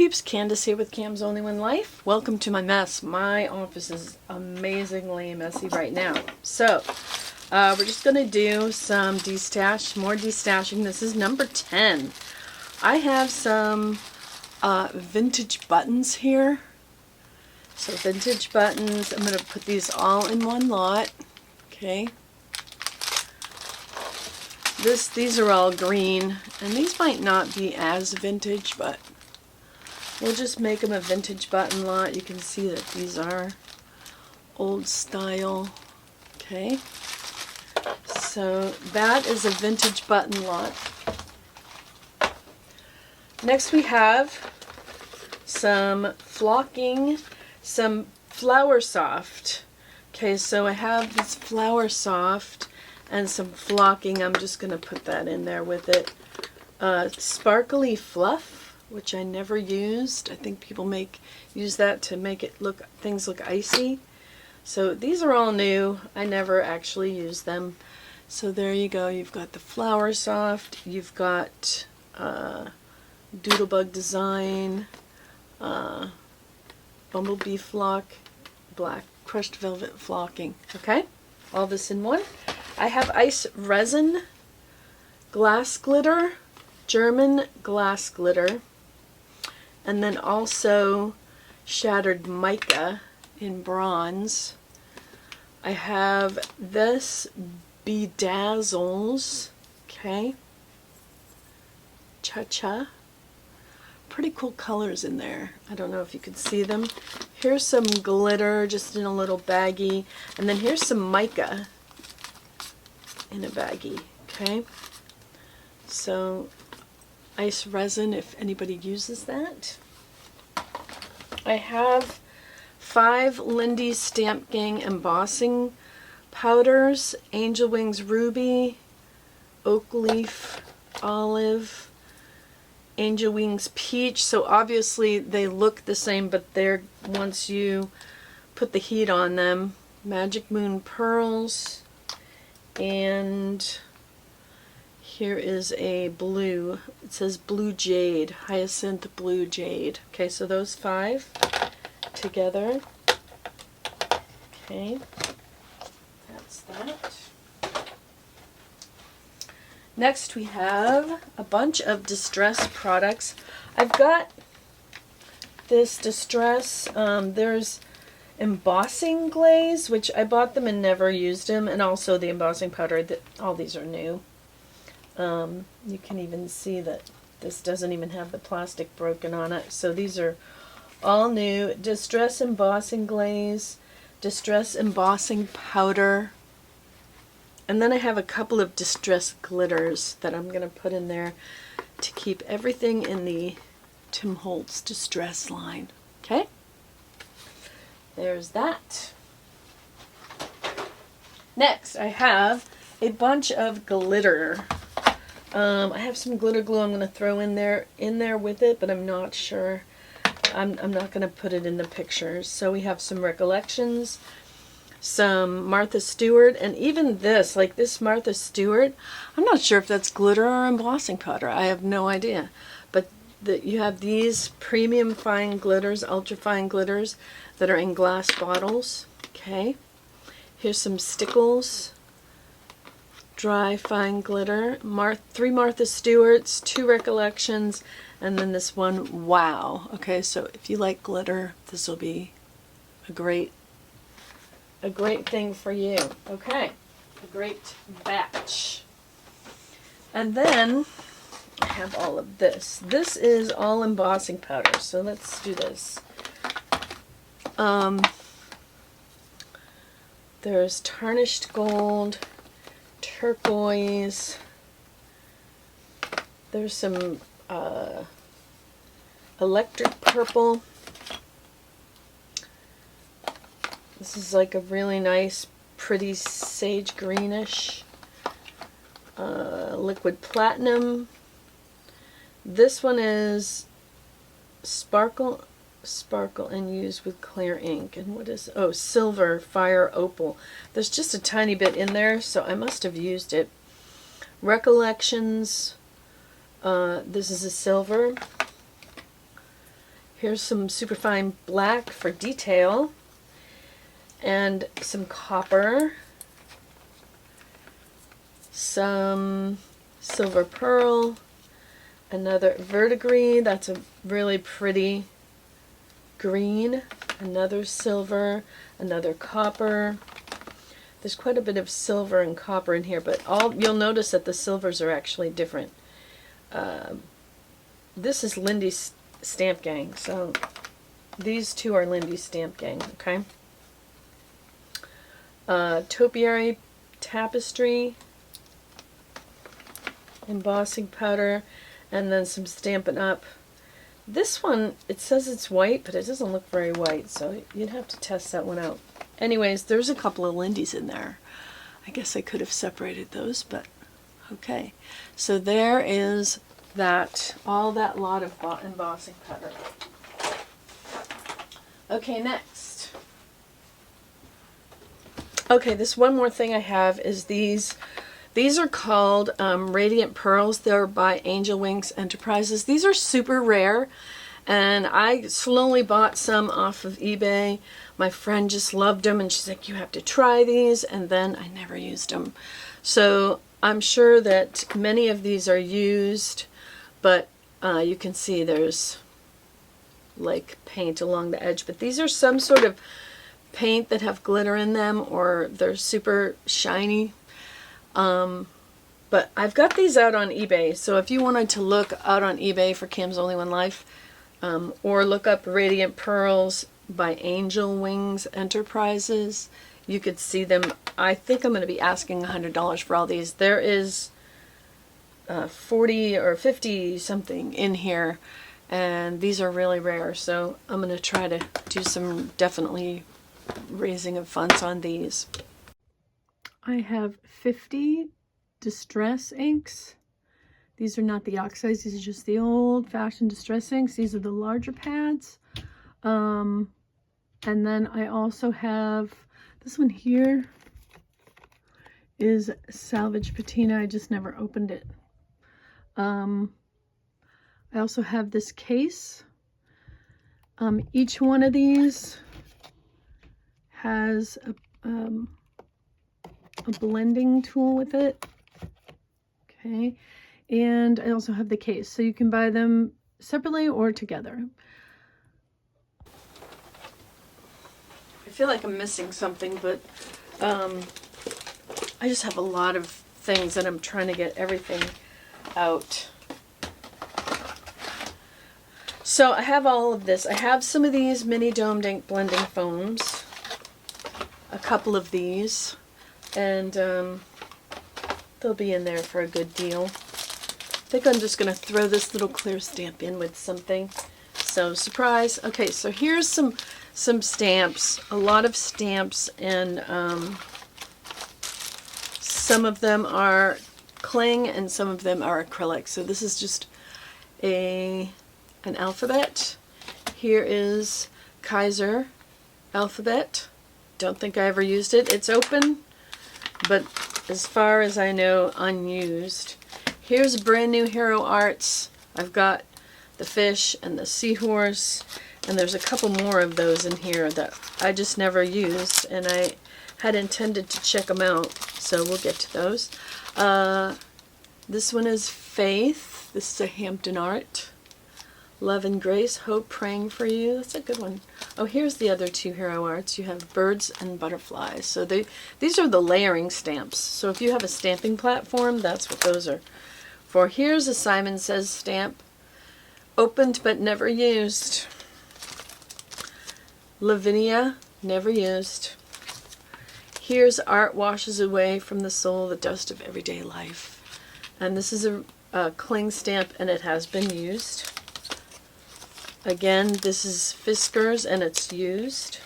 peeps, Candace here with Cam's Only One Life. Welcome to my mess. My office is amazingly messy right now. So, we're just going to do some destash, more destashing. This is number 10. I have some vintage buttons here. So vintage buttons, I'm going to put these all in one lot. Okay. These are all green, and these might not be as vintage, but we'll just make them a vintage button lot. You can see that these are old style. Okay, so that is a vintage button lot. Next we have some flocking, some Flower Soft. Okay, so I have this Flower Soft and some flocking. I'm just going to put that in there with it. Sparkly Fluff, which I never used. I think people use that to make it things look icy. So these are all new. I never actually used them. So there you go. You've got the Flower Soft. You've got Doodlebug Design, Bumblebee Flock, Black Crushed Velvet Flocking. Okay, all this in one. I have ice resin, glass glitter, German glass glitter, and then also shattered mica in bronze. I have this Bedazzles, okay, Cha-Cha. Pretty cool colors in there. I don't know if you can see them. Here's some glitter just in a little baggie, and then here's some mica in a baggie. Okay, so ice resin, if anybody uses that. I have 5 Lindy's Stamp Gang embossing powders: Angel Wings Ruby, Oak Leaf Olive, Angel Wings Peach. So obviously they look the same, but they're, once you put the heat on them. Magic Moon Pearls, and here is a blue. It says Blue Jade, Hyacinth Blue Jade. Okay, so those 5 together. Okay, that's that. Next we have a bunch of distress products. I've got this distress, there's embossing glaze, which I bought them and never used them, and also the embossing powder. All these are new. You can even see that this doesn't even have the plastic broken on it. So these are all new. Distress embossing glaze, distress embossing powder, and then I have a couple of distress glitters that I'm going to put in there to keep everything in the Tim Holtz distress line. Okay? There's that. Next, I have a bunch of glitter. I have some glitter glue I'm going to throw in there with it, but I'm not sure. I'm not going to put it in the pictures. So we have some Recollections, some Martha Stewart, and even this, like this Martha Stewart, I'm not sure if that's glitter or embossing powder. I have no idea. But you have these premium fine glitters, ultra fine glitters that are in glass bottles. Okay, here's some Stickles dry fine glitter, 3 Martha Stewarts, 2 Recollections, and then this one Wow. Okay, so if you like glitter, this will be a great thing for you. Okay, a great batch. And then I have all of this. This is all embossing powder, so let's do this. There's tarnished gold, turquoise, there's some electric purple. This is like a really nice, pretty sage greenish. Liquid platinum. This one is sparkle and used with clear ink. And what is, oh, silver fire opal. There's just a tiny bit in there, so I must have used it. Recollections. This is a silver. Here's some superfine black for detail, and some copper, some silver pearl, another verdigris, that's a really pretty green, another silver, another copper. There's quite a bit of silver and copper in here, but you'll notice that the silvers are actually different. This is Lindy's Stamp Gang, so these two are Lindy's Stamp Gang, okay? Topiary tapestry, embossing powder, and then some Stampin' Up. This one, it says it's white, but it doesn't look very white, so you'd have to test that one out. Anyways, there's a couple of Lindy's in there. I guess I could have separated those, but okay. So there is that, all that lot of embossing powder. Okay, next. Okay, this one more thing I have is these. These are called Radiant Pearls. They're by Angel Wings Enterprises. These are super rare, and I slowly bought some off of eBay. My friend just loved them, and she's like, you have to try these, and then I never used them. So I'm sure that many of these are used, but you can see there's like paint along the edge. But these are some sort of paint that have glitter in them, or they're super shiny. But I've got these out on eBay, so if you wanted to look out on eBay for Kim's Only One Life, or look up Radiant Pearls by Angel Wings Enterprises, you could see them. I think I'm going to be asking $100 for all these. There is 40 or 50 something in here, and these are really rare, so I'm going to try to do some definitely raising of funds on these. I have 50 Distress inks. These are not the oxides, these are just the old-fashioned Distress inks. These are the larger pads. And then I also have this one here is Salvage Patina. I just never opened it. I also have this case. Each one of these has a blending tool with it. Okay, and I also have the case, so you can buy them separately or together. I feel like I'm missing something, but I just have a lot of things and I'm trying to get everything out. So I have all of this. I have some of these mini domed ink blending foams, a couple of these, and they'll be in there for a good deal. I think I'm just going to throw this little clear stamp in with something. So surprise. Okay, so here's some stamps, a lot of stamps, and some of them are cling and some of them are acrylic. So this is just an alphabet. Here is Kaiser alphabet. Don't think I ever used it. It's open, but as far as I know, unused. Here's a brand new Hero Arts. I've got the fish and the seahorse, and there's a couple more of those in here that I just never used, and I had intended to check them out, so we'll get to those. This one is Faith. This is a Hampton Art. Love and Grace, Hope, Praying for You. That's a good one. Oh, here's the other two Hero Arts. You have Birds and Butterflies. So these are the layering stamps. So if you have a stamping platform, that's what those are for. Here's a Simon Says stamp. Opened but never used. Lavinia, never used. Here's Art Washes Away from the Soul the Dust of Everyday Life. And this is a cling stamp, and it has been used. Again, this is Fiskars, and it's used.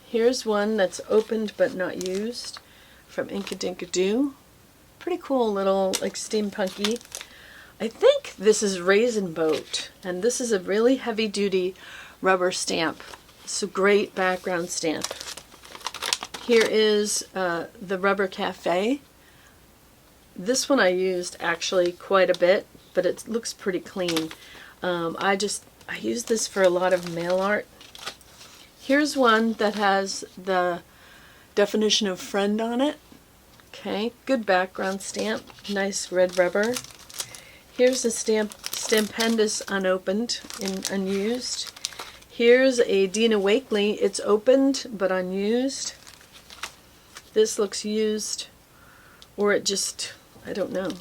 Here's one that's opened but not used from Inkadinkadoo. Pretty cool little, like, steampunky. I think this is Raisin Boat, and this is a really heavy-duty rubber stamp. It's a great background stamp. Here is the Rubber Cafe. This one I used actually quite a bit, but it looks pretty clean. I just I use this for a lot of mail art. Here's one that has the definition of friend on it. Okay, good background stamp, nice red rubber. Here's a Stampendous unopened and unused. Here's a Dina Wakley, it's opened but unused. This looks used, or it just, I don't know.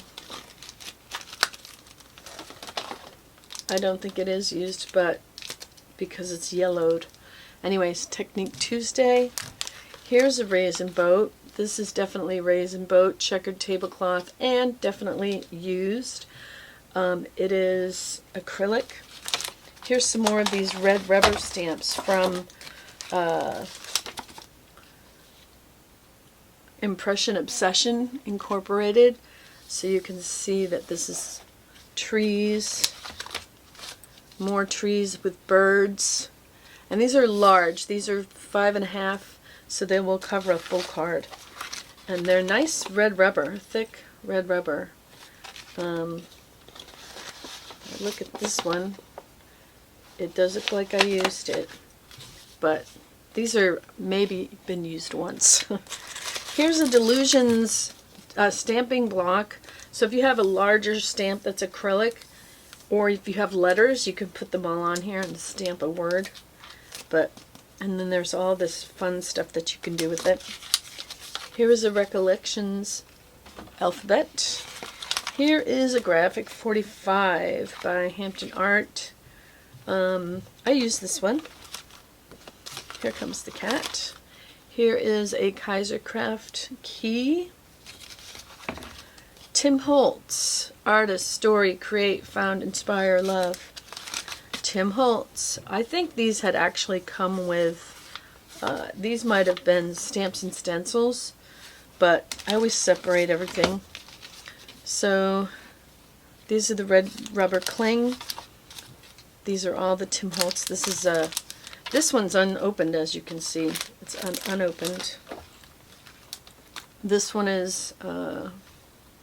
I don't think it is used, but because it's yellowed. Anyways, Technique Tuesday. Here's a Raisin Boat. This is definitely Raisin Boat, checkered tablecloth, and definitely used. It is acrylic. Here's some more of these red rubber stamps from Impression Obsession Incorporated. So you can see that this is trees, more trees with birds. And these are large. These are 5.5, so they will cover a full card. And they're nice red rubber, thick red rubber. Look at this one. It does look like I used it, but these are maybe been used once. Here's a Delusions stamping block. So if you have a larger stamp that's acrylic, or if you have letters, you can put them all on here and stamp a word. And then there's all this fun stuff that you can do with it. Here is a Recollections alphabet. Here is a Graphic 45 by Hampton Art. I use this one. Here comes the cat. Here is a Kaisercraft key. Tim Holtz, artist, story, create, found, inspire, love. Tim Holtz. I think these had actually come with, these might have been stamps and stencils, but I always separate everything. So these are the red rubber cling. These are all the Tim Holtz. This is this one's unopened, as you can see. It's unopened. This one is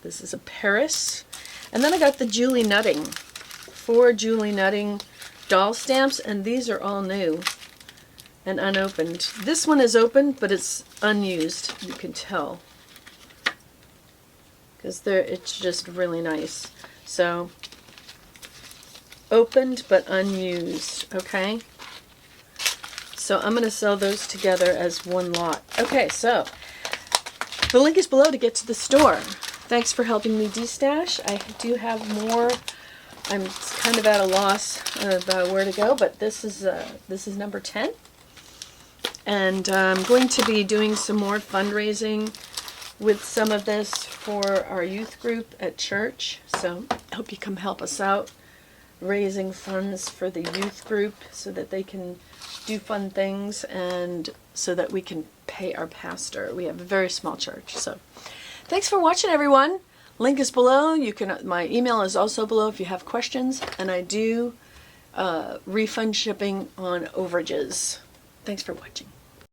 this is a Paris. And then I got the Julie Nutting, 4 Julie Nutting doll stamps, and these are all new and unopened. This one is open, but it's unused. You can tell, because it's just really nice. So opened but unused. Okay, so I'm going to sell those together as one lot. Okay, so the link is below to get to the store. Thanks for helping me destash. I do have more. I'm kind of at a loss about where to go, but this is number 10. And I'm going to be doing some more fundraising with some of this for our youth group at church. So I hope you come help us out raising funds for the youth group so that they can do fun things and so that we can pay our pastor. We have a very small church. So thanks for watching, everyone. Link is below. You can. My email is also below if you have questions, and I do refund shipping on overages. Thanks for watching.